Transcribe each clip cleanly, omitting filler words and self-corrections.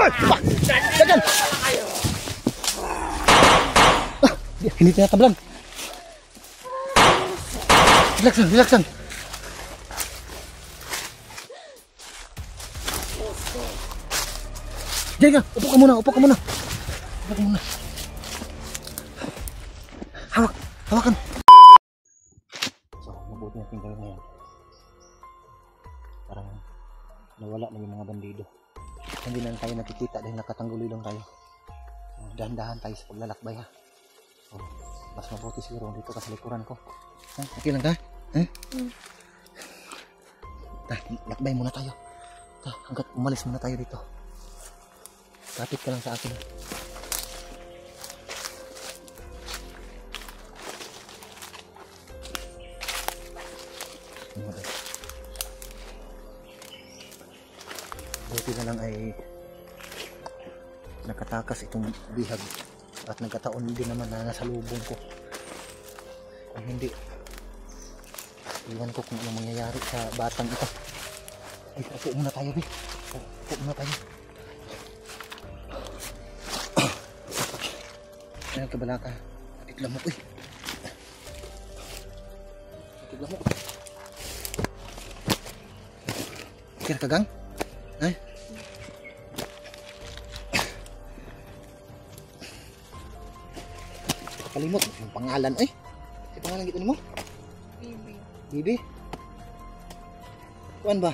Dagan! Hindi tinatablan. Relaxan, relaxan. Diyan ka, upo ka muna, upo ka muna. Upo ka muna. Hawak, hawakan. So, mabuti natin gawin ngayon. Parang nawala na yung mga bandido. Hindi na tayo nakikita dahil nakatangguloy lang tayo. Dahan-dahan tayo sa paglalakbay ha. So, mas mabuti siguro dito ka sa likuran ko. Okay lang ka? Lakbay muna tayo. Hanggat umalis muna tayo dito. Kapit ka lang sa akin. Buti na lang ay nakatakas itong bihag at nagkataon din naman na nasa lubong ko. Kung hindi, iwan ko kung anong mangyayari sa batang ito. Ay, upo muna tayo, Bi. Upo muna tayo. Ayan ka bala ka. Patit lamok, eh. Patit lamok. Kira ka, gang? Ay? Kalimot yung pangalan, eh. Yung pangalan gitu mo? Bibi. Bibi? Kuan ba?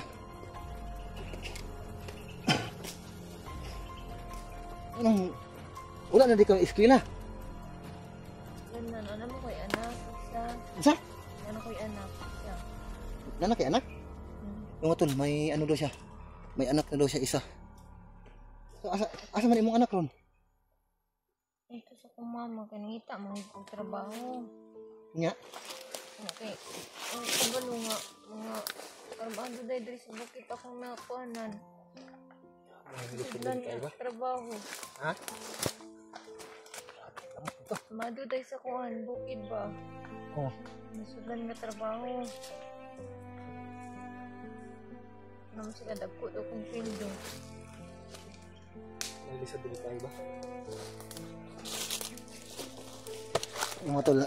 Anong wala na di ka eskwela? Ano mo ko'y anak? Isa? Ano ko'y anak? Siya. Nanak kay anak? Yung tol, may ano daw siya. May anak na daw siya isa. So, asa man imong anak ron? Ito sa kumama, kanita, mga trabaho. Nga? Okay. Ang kabalo nga, mga trabaho dahil sa bukit akong nakuanan. Siglan niya, trabaho. Ha? Mado dahil sa kuhan, bukid ba? Oo. Nasugan nga trabaho. Naman sila dagko daw kong pildo. May disability tayo ba? Yung mga tol,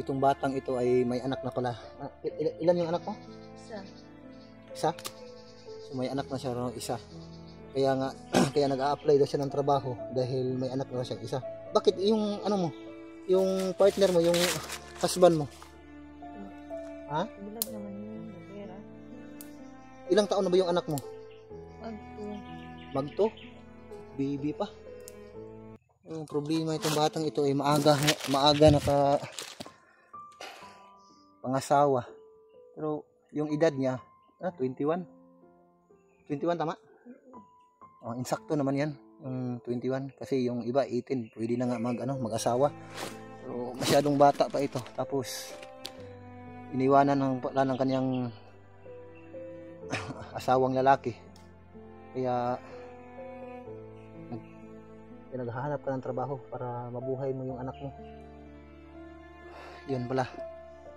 itong batang ito ay may anak na pala. Ilan yung anak mo? Isa. Isa? So may anak na siya ron, isa. Kaya nga, kaya nag-a-apply daw siya ng trabaho dahil may anak na siya isa. Bakit yung ano mo? Yung partner mo, yung husband mo? Ha? Bilag naman yung pera. Ilang taon na ba yung anak mo? Magto. Baby pa. Yung problema itong batang ito ay maaga naka pangasawa. Pero yung edad niya, 21. 21 tama? Oh, insakto naman 'yan, yung 21 kasi yung iba 18, pwede na nga mag-asawa. Pero masyadong bata pa ito. Tapos iniwanan ng kanyang asawang lalaki. Kaya naghahanap ka ng trabaho para mabuhay mo yung anak mo. Yun pala.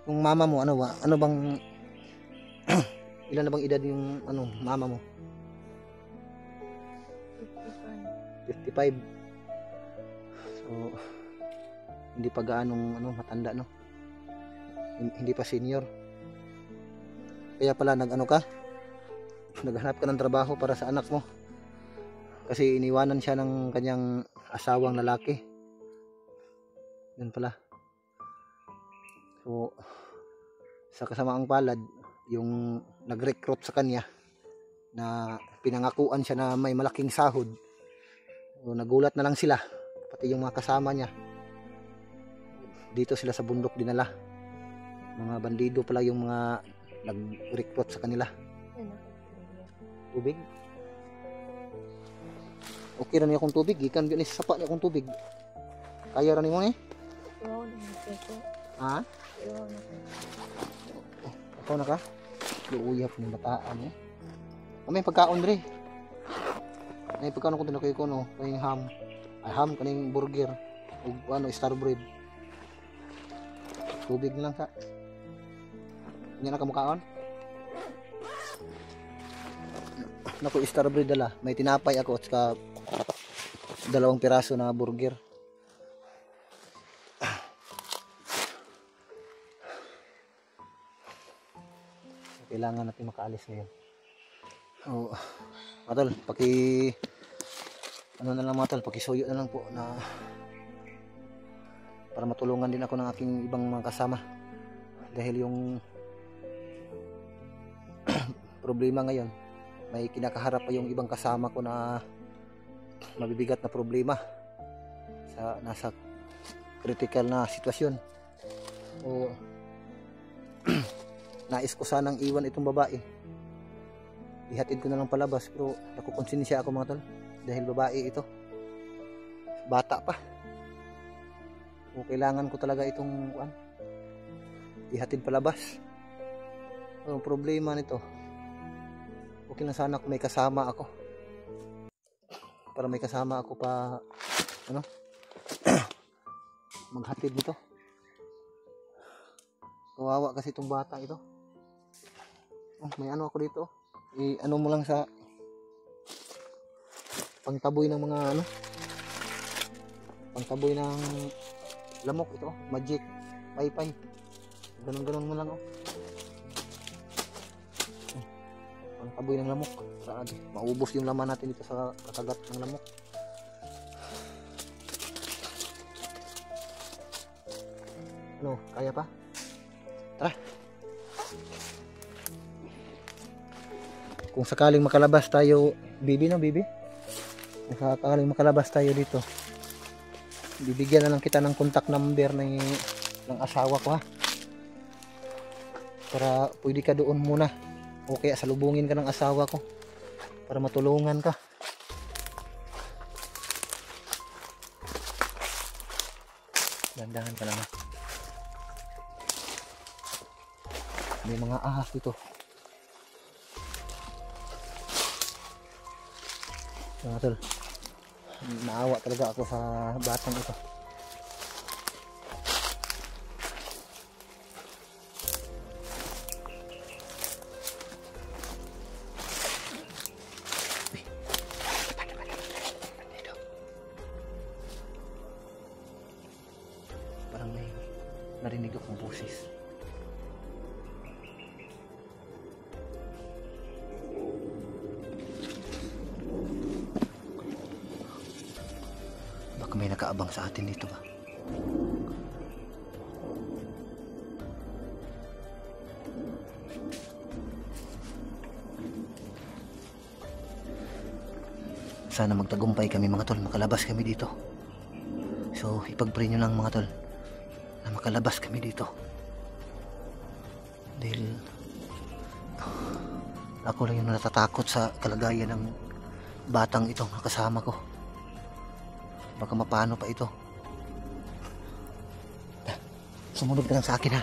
Yung mama mo, ano bang ilan na bang edad yung mama mo? 55. So hindi pa gaanong matanda, no? Hindi pa senior. Kaya pala naghanap ka ng trabaho para sa anak mo. Kasi iniwanan siya ng kanyang asawang lalaki. Yun pala. So, sa kasamaang palad, yung nag-recruit sa kanya na pinangakuan siya na may malaking sahod. So, nagulat na lang sila, pati yung mga kasama niya. Dito sila sa bundok dinala. Mga bandido pala yung mga nag-recruit sa kanila. Tubig? Okay ra niya akong tubig, gikan gyud ni sapa niya akong tubig. Kaya ra nimo ni? Ha? Ikaw na ka? Luuyap ni bataan eh. May pagkaon dre. May pagkaon ko tinakay ko no, kaning ham. Ay ham kaning burger ug star bread. Tubig lang ka. Nya na ka mukaon? Naku, Starbreed dala. May tinapay ako at saka 2 piraso na burger. Kailangan natin makaalis ngayon. Oh, mga tol, ano na lang mga tol, pakisuyo na lang po na para matulungan din ako ng aking ibang mga kasama. Dahil yung problema ngayon, may kinakaharap pa yung ibang kasama ko na mabibigat na problema sa nasa critical na sitwasyon. O nais ko sanang iwan itong babae, ihatid ko na lang palabas, pero nakukonsensya ako mga tol dahil babae ito, bata pa. O kailangan ko talaga itong ihatid palabas. Ang problema nito, okay lang sana kung may kasama ako, para may kasama ako pa maghatid nito. Kawawa kasi itong bata ito. May ano ako dito, ano mo lang sa pangtaboy ng mga pangtaboy ng lamok ito, magic paypay, ganun mo lang pangtaboy ng lamok para maubos yung laman natin dito sa kakagat ng lamok. Ano, kaya pa? Tara. Kung sakaling makalabas tayo, bibi. Kung sakaling makalabas tayo dito, bibigyan na lang kita ng contact number ng asawa ko, ha, para pwede ka doon muna o kaya salubungin ka ng asawa ko para matulungan ka. Dandahan ka lang, ha. May mga ahas dito. Mga tol, naawa talaga ako sa batang ito. Parang may narinig akong boses. May nakaabang sa atin dito ba? Sana magtagumpay kami mga tol, makalabas kami dito. So ipag-pray nyo lang mga tol na makalabas kami dito. Dahil ako lang yung natatakot sa kalagayan ng batang itong kasama ko. Baka mapano pa ito. Sumunod ka lang sa akin, ha.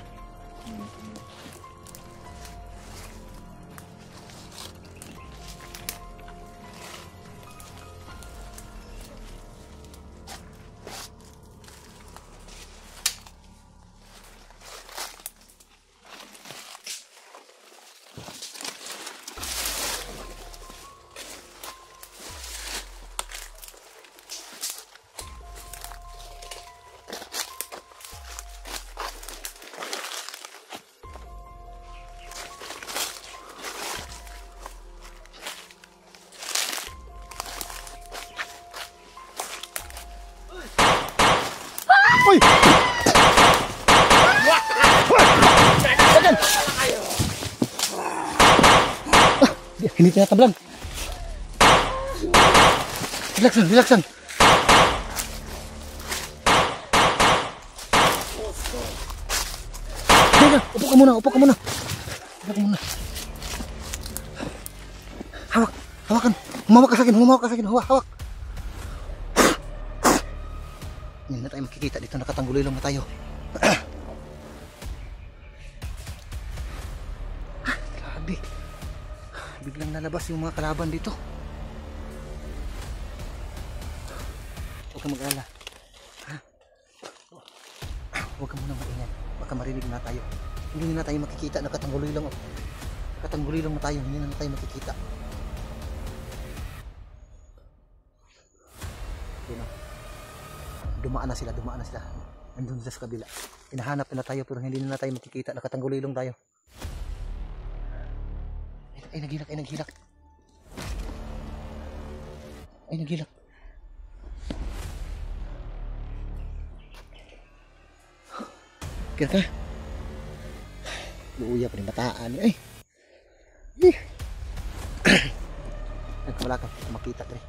Uy! Hindi tinatablan. Relaxan. Upo ka muna. Hawakan. Humawak ka sa akin. Hawak. Hindi na tayo makikita dito, nakatangguloy lang na tayo. Grabe. Biglang nalabas yung mga kalaban dito. Huwag kang mag-alala. Huwag ka muna maingay. Baka marinig na tayo. Hindi na tayo makikita, nakatangguloy lang na tayo, hindi na tayo makikita. Yun, oh. Dumaan na sila. Nandun sila sa kabila. Hinahanap na tayo pero hindi na tayo makikita. Nakatanggulilong tayo. Ay, naghilak. Kira ka. Luuya pa rin bataan. Ay. Wala ka makita rin.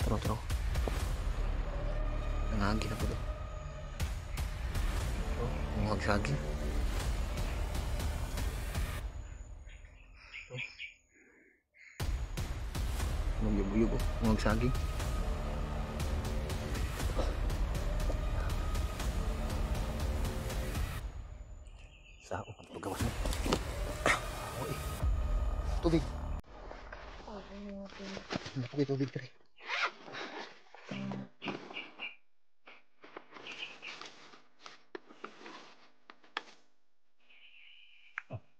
Turo. Nangangin ako doon. Muhag saging. Magyug-yug oh. Muhag saging. Sao ang paggawas mo? Tubig. Tubig ka rin.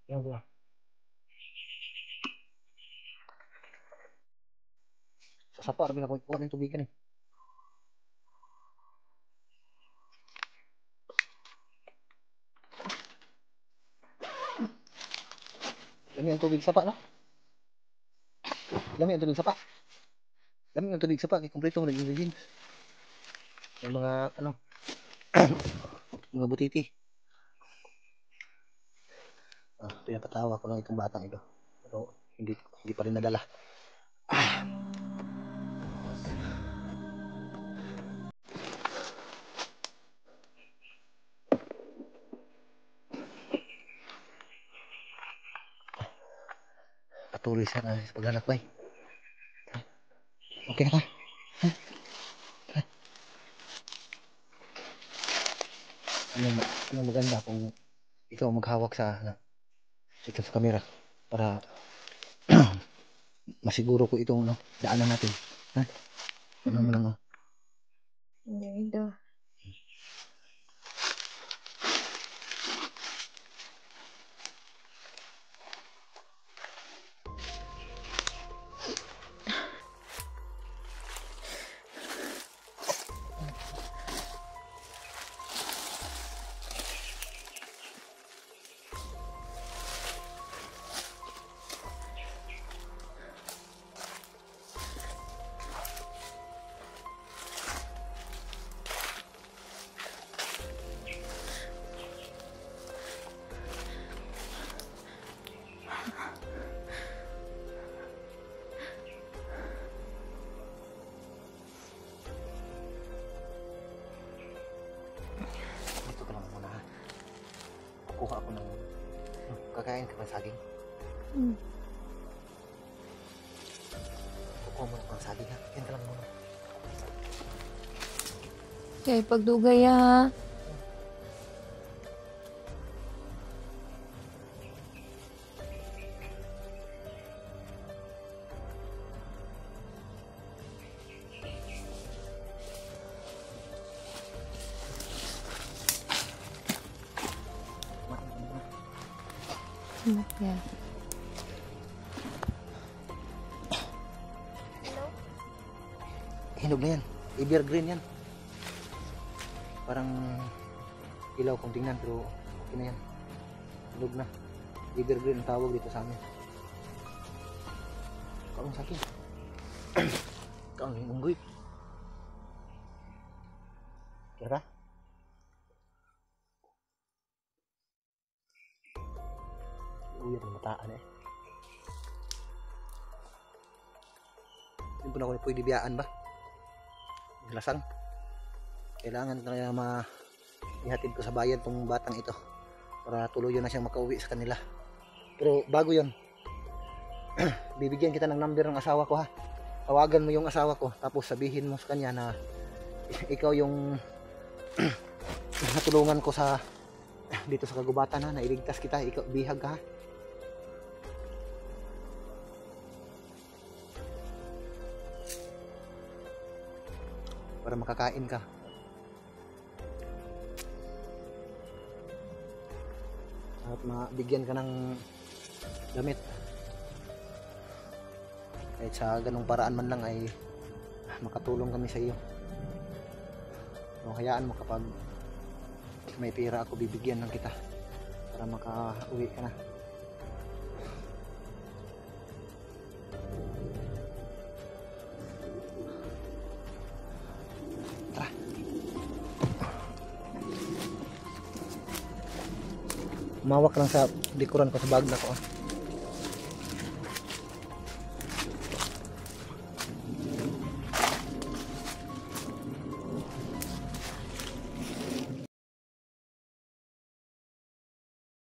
Yan ba? Sa sapa, rin ako ikuha ng tubig ka rin. Lami ang tubig sapa, no? Lami ang tubig sapa. Kaya kompleto mo nag-ingredients. Yung mga, mga butiti. Pinapatawa ko lang itong batang ito. Pero hindi pa rin nadala. Patuloy siya na sa paghanap bay. Okay na ka? Anong maganda kung ikaw maghawak sa camera para masiguro ko itong daanan natin. Ha? Ano mo lang oh. Hindi daw. Kuha ako ng kakain ka ba saging? Kukuha mo ng saging ha. Yan ka lang muna. Okay, pagdugay ha. Yeah. Hinog na yan. Evergreen yan. Parang ilaw kung tingnan pero okay na yan. Hinog na. Evergreen ang tawag dito sa amin. Kaong sa akin. Kaong unggoy. Kira? Uyat ng mataan eh. Hindi po na ako pwede biyaan ba? Lasang. Kailangan talaga ihatid ko sa bayan tong batang ito para tuluyan na siyang makauwi sa kanila. Pero bago yon, bibigyan kita ng number ng asawa ko ha. Tawagan mo yung asawa ko tapos sabihin mo sa kanya na ikaw yung natulungan ko sa dito sa kagubatan ha, na iligtas kita, ikaw bihag ka ha. Para makakain ka. At mabigyan ka ng damit. kahit sa ganung paraan man lang ay makatulong kami sa iyo. So, hayaan mo kapag may pera ako, bibigyan lang kita para makauwi ka na. Tara. Umawak lang sa likuran ko sa bag na ko.